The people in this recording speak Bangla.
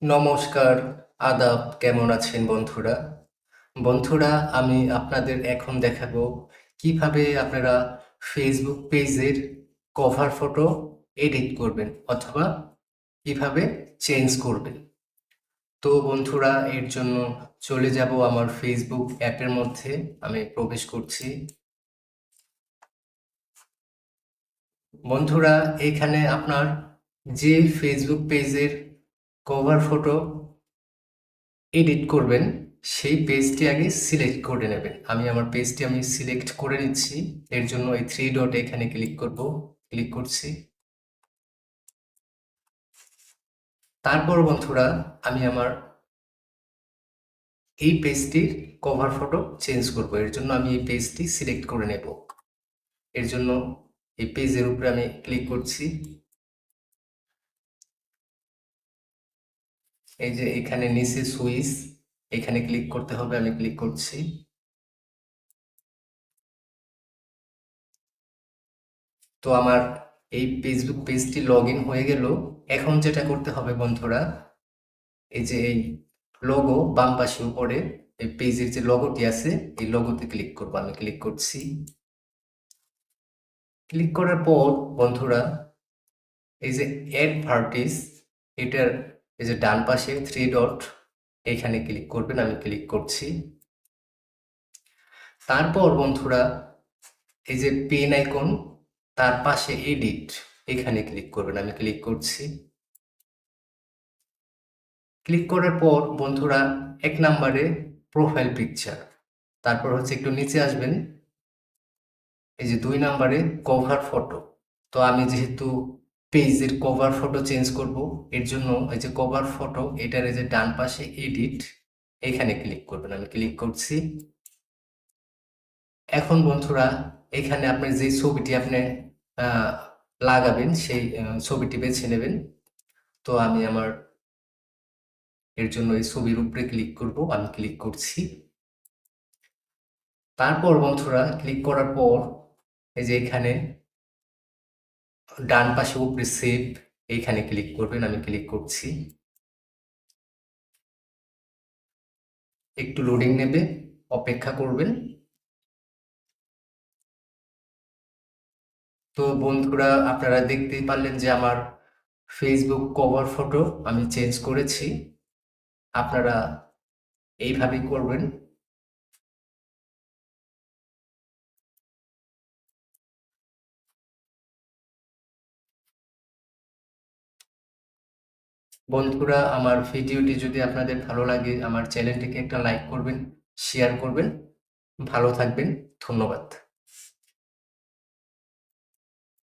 নমস্কার, আদাব, কেমন আছেন বন্ধুরা? বন্ধুরা, আমি আপনাদের এখন দেখাবো কিভাবে আপনারা ফেসবুক পেজের কভার ফটো এডিট করবেন অথবা কিভাবে চেঞ্জ করবেন। তো বন্ধুরা, এর জন্য চলে যাব আমার ফেসবুক অ্যাপের মধ্যে। আমি প্রবেশ করছি। বন্ধুরা, এখানে আপনার যে ফেসবুক পেজের কভার ফটো এডিট করবেন সেই পেজটি আগে সিলেক্ট করে নেবেন। আমি আমার পেজটি সিলেক্ট করে নিচ্ছি। এর জন্য এই থ্রি ডট এখানে ক্লিক করব। ক্লিক করছি। তারপর বন্ধুরা, আমি আমার এই পেজটির কভার ফটো চেঞ্জ করব। এর জন্য আমি এই পেজটি সিলেক্ট করে নেব। এর জন্য এই পেজের উপরে আমি ক্লিক করছি। এই যে এখানে নিচে সুইচ, এখানে ক্লিক করতে হবে। আমি ক্লিক করছি। তো আমার এই ফেসবুক পেজটি লগ ইন হয়ে গেল। এখন যেটা করতে হবে বন্ধুরা, এই যে এই লোগো বাম পাশে উপরে এই পেজের যে লোগোটি আছে, এই লোগোতে ক্লিক করব। আমি ক্লিক করছি। ক্লিক করার পর বন্ধুরা, এই যে অ্যাড ভার্টিস, এটার এই যে ডান পাশে থ্রি ডট, এখানে ক্লিক করবেন। আমি ক্লিক করছি। তারপর বন্ধুরা, এই যে পেন আইকন, তার পাশে এডিট, এখানে ক্লিক করবেন। আমি ক্লিক করছি। ক্লিক করার পর বন্ধুরা, এক নম্বরে প্রোফাইল পিকচার, তারপর হচ্ছে একটু নিচে আসবেন, এই যে 2 নম্বরে কভার ফটো। তো আমি যেহেতু পেজের কভার ফটো চেঞ্জ করব, এর জন্য এই যে কভার ফটো, এটার এই যে ডান পাশে এডিট, এখানে ক্লিক করবেন। আমি ক্লিক করছি। এখন বন্ধুরা, এখানে আপনার যে ছবিটি আপনি লাগাবেন সেই ছবিটি বেছে নেবেন। তো আমি আমার এর জন্য এই ছবির উপরে ক্লিক করব। আমি ক্লিক করছি। তারপর বন্ধুরা, ক্লিক করার পর এই যে এখানে ডান পাশে উপরে সেভ, এইখানে ক্লিক করবেন। আমি ক্লিক করছি। একটু লোডিং নেবে, অপেক্ষা করবেন। তো বন্ধুরা, আপনারা দেখতেই পারলেন যে আমার ফেসবুক কভার ফটো আমি চেঞ্জ করেছি। আপনারা এইভাবেই করবেন। বন্ধুরা, আমার ভিডিওটি যদি আপনাদের ভালো লাগে, আমার চ্যানেলটিকে একটা লাইক করবেন, শেয়ার করবেন। ভালো থাকবেন। ধন্যবাদ।